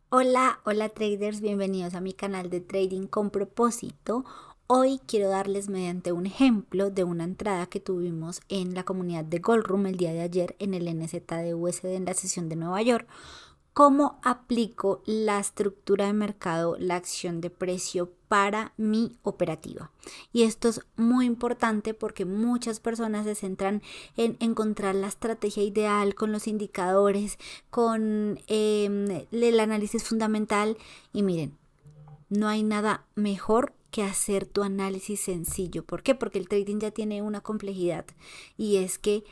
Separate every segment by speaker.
Speaker 1: Hola traders, bienvenidos a mi canal de Trading con Propósito. Hoy quiero darles mediante un ejemplo de una entrada que tuvimos en la comunidad de Goldroom el día de ayer en el NZ de USD en la sesión de Nueva York. ¿Cómo aplico la estructura de mercado, la acción de precio para mi operativa? Y esto es muy importante porque muchas personas se centran en encontrar la estrategia ideal con los indicadores, con el análisis fundamental. Y miren, no hay nada mejor que hacer tu análisis sencillo. ¿Por qué? Porque el trading ya tiene una complejidad y es que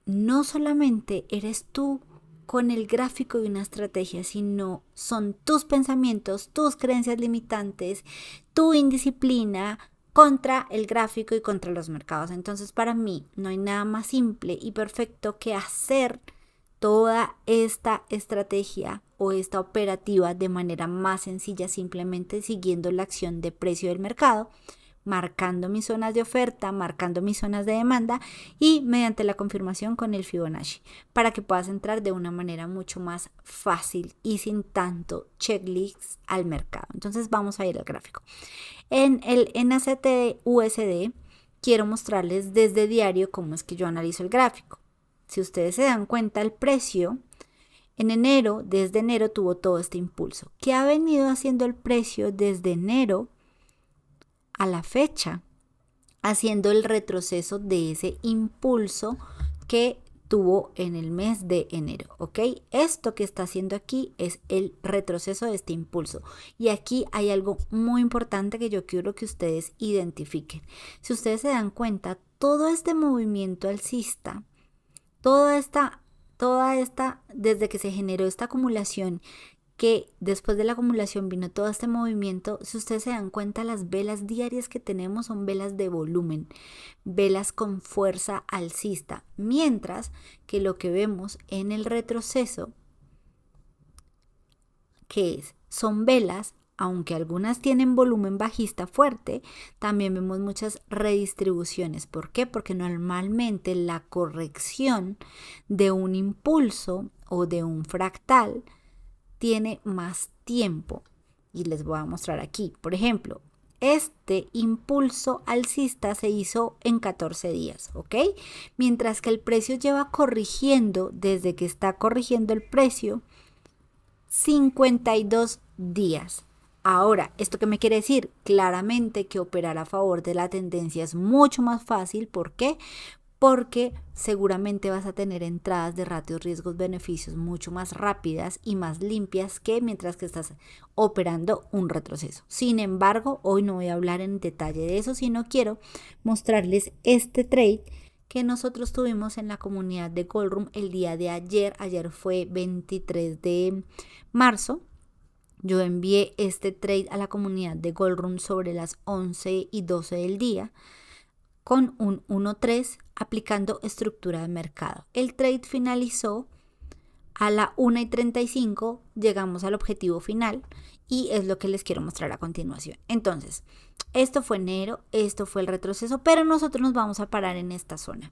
Speaker 1: no solamente eres tú con el gráfico de una estrategia, sino son tus pensamientos, tus creencias limitantes, tu indisciplina contra el gráfico y contra los mercados. Entonces, para mí no hay nada más simple y perfecto que hacer toda esta estrategia o esta operativa de manera más sencilla, simplemente siguiendo la acción de precio del mercado, marcando mis zonas de oferta, marcando mis zonas de demanda y mediante la confirmación con el Fibonacci para que puedas entrar de una manera mucho más fácil y sin tanto checklist al mercado. Entonces vamos a ir al gráfico. En el NACT USD quiero mostrarles desde diario cómo es que yo analizo el gráfico. Si ustedes se dan cuenta, el precio en enero, desde enero tuvo todo este impulso. ¿Qué ha venido haciendo el precio desde enero a la fecha? Haciendo el retroceso de ese impulso que tuvo en el mes de enero, ¿ok? Esto que está haciendo aquí es el retroceso de este impulso. Y aquí hay algo muy importante que yo quiero que ustedes identifiquen. Si ustedes se dan cuenta, todo este movimiento alcista, toda esta, desde que se generó esta acumulación, que después de la acumulación vino todo este movimiento, si ustedes se dan cuenta, las velas diarias que tenemos son velas de volumen, velas con fuerza alcista, mientras que lo que vemos en el retroceso, que son velas, aunque algunas tienen volumen bajista fuerte, también vemos muchas redistribuciones. ¿Por qué? Porque normalmente la corrección de un impulso o de un fractal tiene más tiempo. Y les voy a mostrar aquí. Por ejemplo, este impulso alcista se hizo en 14 días, ¿ok? Mientras que el precio lleva corrigiendo, desde que está corrigiendo el precio, 52 días. Ahora, ¿esto qué me quiere decir? Claramente que operar a favor de la tendencia es mucho más fácil. ¿Por qué? Porque seguramente vas a tener entradas de ratios riesgos-beneficios mucho más rápidas y más limpias que mientras que estás operando un retroceso. Sin embargo, hoy no voy a hablar en detalle de eso, sino quiero mostrarles este trade que nosotros tuvimos en la comunidad de Goldroom el día de ayer. Ayer fue 23 de marzo. Yo envié este trade a la comunidad de Goldroom sobre las 11:12 del día con un 1.3 aplicando estructura de mercado. El trade finalizó a la 1:35, llegamos al objetivo final y es lo que les quiero mostrar a continuación. Entonces, esto fue enero, esto fue el retroceso, pero nosotros nos vamos a parar en esta zona.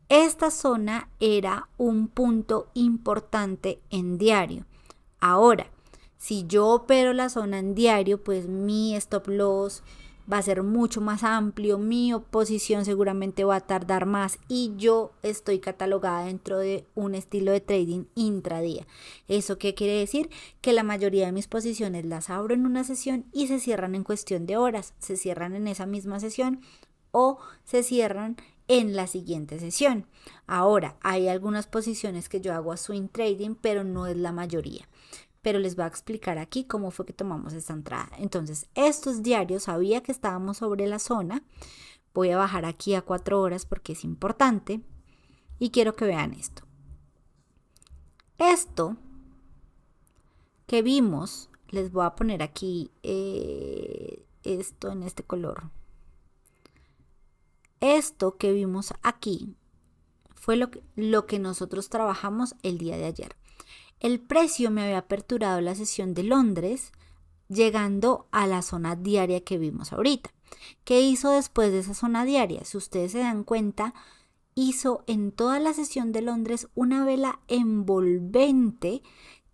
Speaker 1: Esta zona era un punto importante en diario. Ahora, si yo opero la zona en diario, pues mi stop loss va a ser mucho más amplio, mi oposición seguramente va a tardar más y yo estoy catalogada dentro de un estilo de trading intradía. ¿Eso qué quiere decir? Que la mayoría de mis posiciones las abro en una sesión y se cierran en cuestión de horas, se cierran en esa misma sesión o se cierran en la siguiente sesión. Ahora, hay algunas posiciones que yo hago a swing trading, pero no es la mayoría. Pero les voy a explicar aquí cómo fue que tomamos esta entrada. Entonces, estos diarios, sabía que estábamos sobre la zona. Voy a bajar aquí a 4 horas porque es importante. Y quiero que vean esto. Esto que vimos, les voy a poner aquí esto en este color. Esto que vimos aquí fue lo que nosotros trabajamos el día de ayer. El precio me había aperturado la sesión de Londres llegando a la zona diaria que vimos ahorita. ¿Qué hizo después de esa zona diaria? Si ustedes se dan cuenta, hizo en toda la sesión de Londres una vela envolvente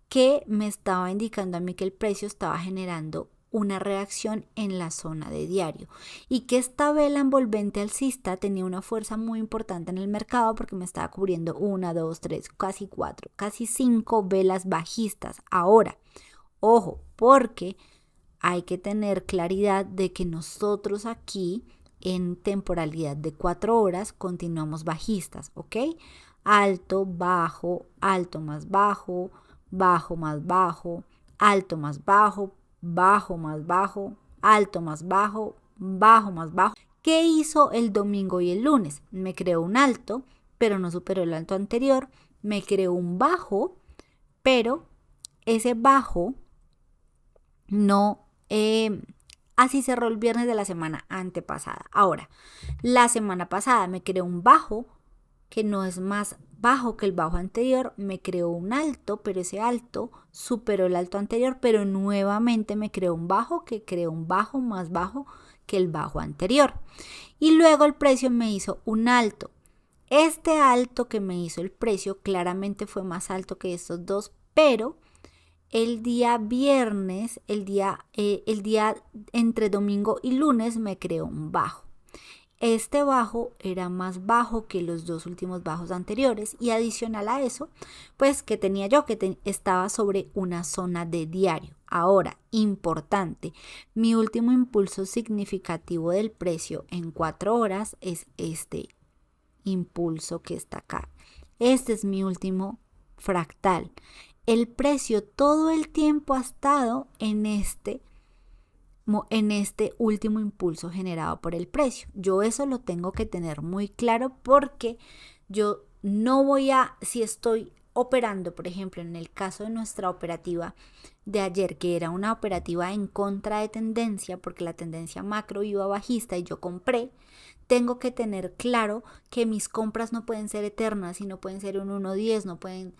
Speaker 1: que me estaba indicando a mí que el precio estaba generando una reacción en la zona de diario y que esta vela envolvente alcista tenía una fuerza muy importante en el mercado porque me estaba cubriendo 1, 2, 3, casi 4, casi 5 velas bajistas. Ahora, ojo, porque hay que tener claridad de que nosotros aquí en temporalidad de 4 horas continuamos bajistas, ¿ok? Alto, bajo, alto más bajo, bajo más bajo, alto más bajo, bajo más bajo, alto más bajo, bajo más bajo. ¿Qué hizo el domingo y el lunes? Me creó un alto, pero no superó el alto anterior. Me creó un bajo, pero ese bajo no, así cerró el viernes de la semana antepasada. Ahora, la semana pasada me creó un bajo que no es más bajo que el bajo anterior, me creó un alto, pero ese alto superó el alto anterior, pero nuevamente me creó un bajo que creó un bajo más bajo que el bajo anterior. Y luego el precio me hizo un alto. Este alto que me hizo el precio claramente fue más alto que estos dos, pero el día viernes, el día entre domingo y lunes me creó un bajo. Este bajo era más bajo que los dos últimos bajos anteriores y adicional a eso, pues que tenía yo que estaba sobre una zona de diario. Ahora, importante, mi último impulso significativo del precio en 4 horas es este impulso que está acá. Este es mi último fractal. El precio todo el tiempo ha estado en este último impulso generado por el precio. Yo eso lo tengo que tener muy claro porque yo no voy a, si estoy operando, por ejemplo, en el caso de nuestra operativa de ayer, que era una operativa en contra de tendencia, porque la tendencia macro iba bajista y yo compré, tengo que tener claro que mis compras no pueden ser eternas y no pueden ser un 1.10,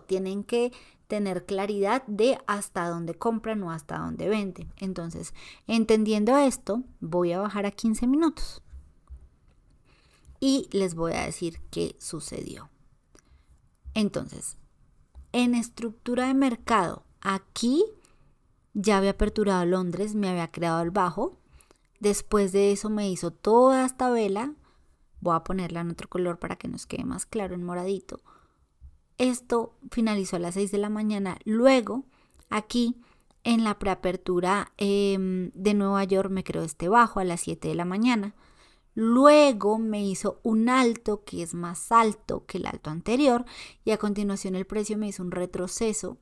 Speaker 1: tienen que tener claridad de hasta dónde compran o hasta dónde venden. Entonces, entendiendo esto, voy a bajar a 15 minutos y les voy a decir qué sucedió. Entonces, en estructura de mercado, aquí ya había aperturado Londres, me había creado el bajo. Después de eso me hizo toda esta vela. Voy a ponerla en otro color para que nos quede más claro, en moradito. Esto finalizó a las 6 de la mañana. Luego, aquí en la preapertura de Nueva York me creó este bajo a las 7 de la mañana. Luego me hizo un alto que es más alto que el alto anterior y a continuación el precio me hizo un retroceso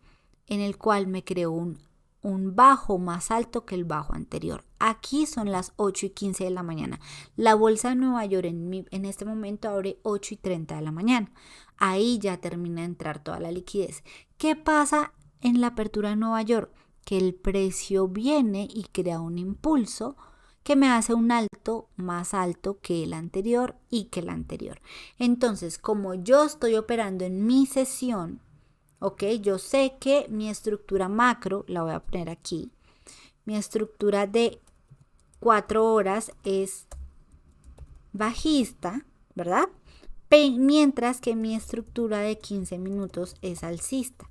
Speaker 1: en el cual me creó un bajo más alto que el bajo anterior. Aquí son las 8:15 de la mañana. La bolsa de Nueva York en este momento abre 8:30 de la mañana. Ahí ya termina de entrar toda la liquidez. ¿Qué pasa en la apertura de Nueva York? Que el precio viene y crea un impulso que me hace un alto más alto que el anterior y que el anterior. Entonces, como yo estoy operando en mi sesión, ok, yo sé que mi estructura macro, la voy a poner aquí, mi estructura de 4 horas es bajista, ¿verdad? Mientras que mi estructura de 15 minutos es alcista.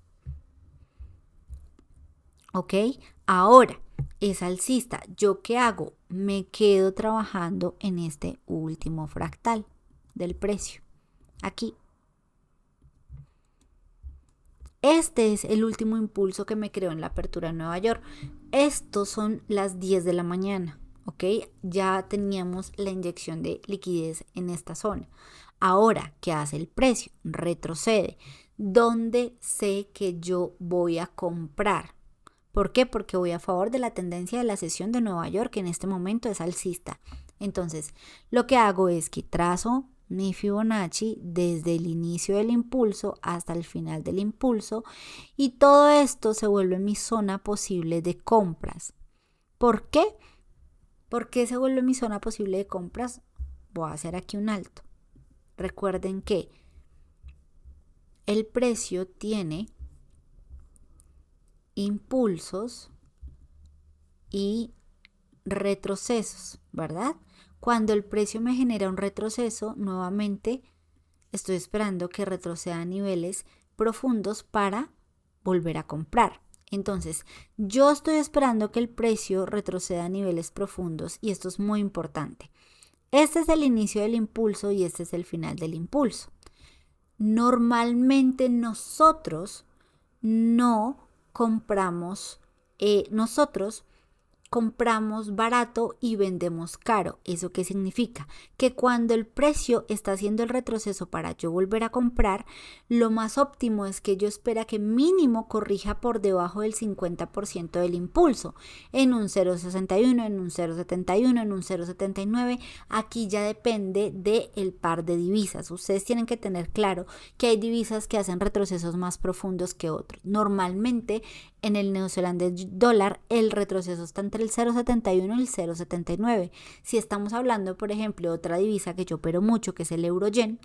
Speaker 1: ¿Ok? Ahora, es alcista. ¿Yo qué hago? Me quedo trabajando en este último fractal del precio. Aquí. Este es el último impulso que me creó en la apertura de Nueva York. Estos son las 10 de la mañana, ¿ok? Ya teníamos la inyección de liquidez en esta zona. Ahora, ¿qué hace el precio? Retrocede. ¿Dónde sé que yo voy a comprar? ¿Por qué? Porque voy a favor de la tendencia de la sesión de Nueva York, que en este momento es alcista. Entonces, lo que hago es que trazo mi Fibonacci desde el inicio del impulso hasta el final del impulso y todo esto se vuelve mi zona posible de compras. ¿Por qué? ¿Por qué se vuelve mi zona posible de compras? Voy a hacer aquí un alto. Recuerden que el precio tiene impulsos y retrocesos, ¿verdad? Cuando el precio me genera un retroceso, nuevamente estoy esperando que retroceda a niveles profundos para volver a comprar. Entonces, yo estoy esperando que el precio retroceda a niveles profundos y esto es muy importante. Este es el inicio del impulso y este es el final del impulso. Normalmente nosotros no compramos, nosotros compramos barato y vendemos caro. ¿Eso qué significa? Que cuando el precio está haciendo el retroceso para yo volver a comprar, lo más óptimo es que yo espera que mínimo corrija por debajo del 50% del impulso, en un 0,61, en un 0,71, en un 0,79. Aquí ya depende del par de divisas. Ustedes tienen que tener claro que hay divisas que hacen retrocesos más profundos que otros. Normalmente en el neozelandés dólar el retroceso está entre el 0,71 y el 0,79. Si estamos hablando, por ejemplo, de otra divisa que yo opero mucho, que es el euro-yen,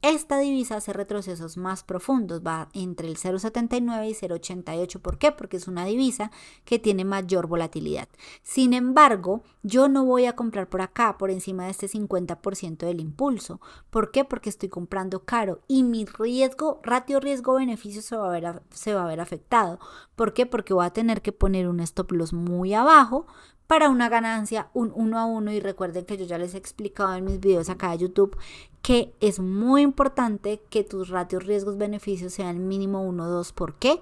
Speaker 1: esta divisa hace retrocesos más profundos, va entre el 0,79 y 0,88. ¿Por qué? Porque es una divisa que tiene mayor volatilidad. Sin embargo, yo no voy a comprar por acá por encima de este 50% del impulso. ¿Por qué? Porque estoy comprando caro y mi ratio riesgo-beneficio se va a ver afectado. ¿Por qué? Porque voy a tener que poner un stop loss muy abajo para una ganancia, un 1 a 1. Y recuerden que yo ya les he explicado en mis videos acá de YouTube que es muy importante que tus ratios riesgos-beneficios sean mínimo 1 o 2. ¿Por qué?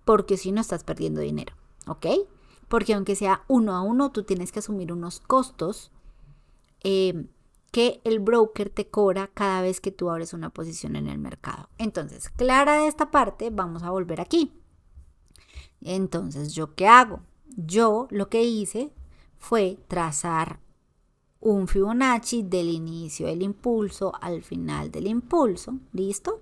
Speaker 1: Porque si no estás perdiendo dinero, ¿ok? Porque aunque sea 1 a 1, tú tienes que asumir unos costos que el broker te cobra cada vez que tú abres una posición en el mercado. Entonces, clara de esta parte, vamos a volver aquí. Entonces, ¿yo qué hago? Yo lo que hice fue trazar un Fibonacci del inicio del impulso al final del impulso, ¿listo?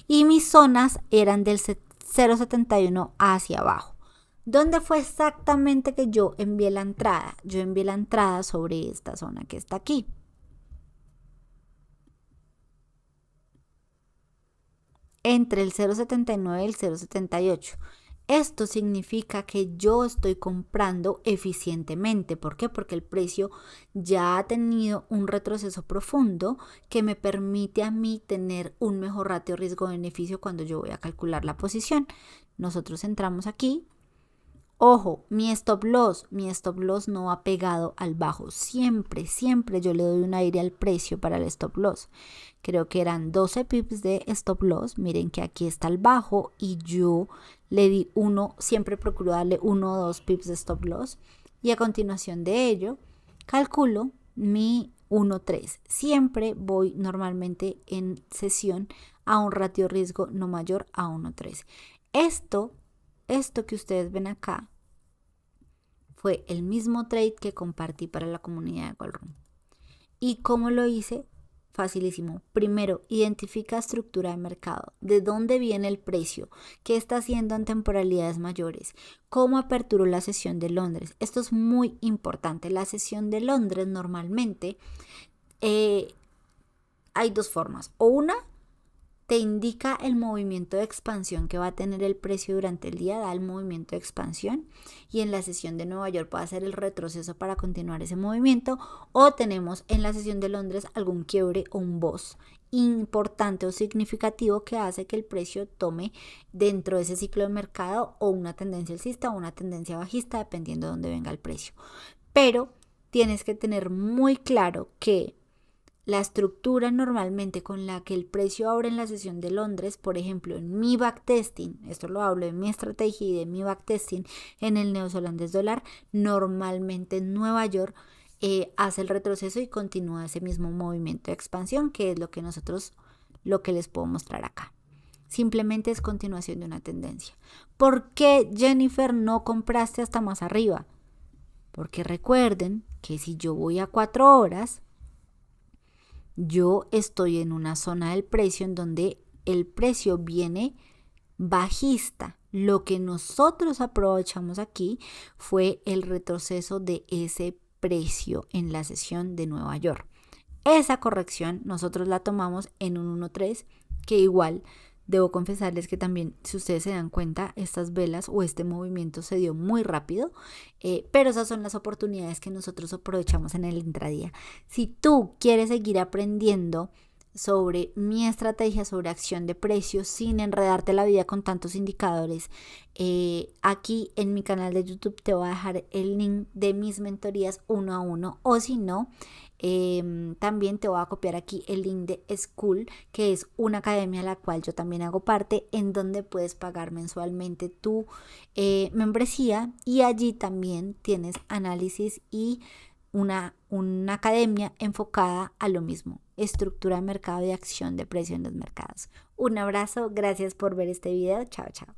Speaker 1: Y mis zonas eran del 0,71 hacia abajo. ¿Dónde fue exactamente que yo envié la entrada? Yo envié la entrada sobre esta zona que está aquí. Entre el 0,79 y el 0,78. Esto significa que yo estoy comprando eficientemente. ¿Por qué? Porque el precio ya ha tenido un retroceso profundo que me permite a mí tener un mejor ratio riesgo-beneficio cuando yo voy a calcular la posición. Nosotros entramos aquí. Ojo, mi stop loss no va pegado al bajo. Siempre yo le doy un aire al precio para el stop loss. Creo que eran 12 pips de stop loss. Miren que aquí está el bajo y yo le di siempre procuro darle 1 o 2 pips de stop loss. Y a continuación de ello, calculo mi 1.3. Siempre voy normalmente en sesión a un ratio riesgo no mayor a 1.3. Esto que ustedes ven acá fue el mismo trade que compartí para la comunidad de Goldroom. ¿Y cómo lo hice? Facilísimo. Primero, identifica estructura de mercado. ¿De dónde viene el precio? ¿Qué está haciendo en temporalidades mayores? ¿Cómo aperturó la sesión de Londres? Esto es muy importante. La sesión de Londres normalmente hay dos formas. O una, te indica el movimiento de expansión que va a tener el precio durante el día, da el movimiento de expansión y en la sesión de Nueva York puede hacer el retroceso para continuar ese movimiento, o tenemos en la sesión de Londres algún quiebre o un boss importante o significativo que hace que el precio tome dentro de ese ciclo de mercado o una tendencia alcista o una tendencia bajista dependiendo de dónde venga el precio. Pero tienes que tener muy claro que la estructura normalmente con la que el precio abre en la sesión de Londres, por ejemplo, en mi backtesting, esto lo hablo de mi estrategia y de mi backtesting en el neozelandés dólar, normalmente en Nueva York hace el retroceso y continúa ese mismo movimiento de expansión, que es lo que les puedo mostrar acá. Simplemente es continuación de una tendencia. ¿Por qué, Jennifer, no compraste hasta más arriba? Porque recuerden que si yo voy a 4 horas, yo estoy en una zona del precio en donde el precio viene bajista. Lo que nosotros aprovechamos aquí fue el retroceso de ese precio en la sesión de Nueva York. Esa corrección nosotros la tomamos en un 1.3, que igual debo confesarles que también, si ustedes se dan cuenta, estas velas o este movimiento se dio muy rápido, pero esas son las oportunidades que nosotros aprovechamos en el intradía. Si tú quieres seguir aprendiendo sobre mi estrategia, sobre acción de precios, sin enredarte la vida con tantos indicadores. Aquí en mi canal de YouTube te voy a dejar el link de mis mentorías 1 a 1, o si no, también te voy a copiar aquí el link de School, que es una academia a la cual yo también hago parte, en donde puedes pagar mensualmente tu membresía, y allí también tienes análisis y una academia enfocada a lo mismo: estructura de mercado y acción de precio en los mercados. Un abrazo, gracias por ver este video, chao, chao.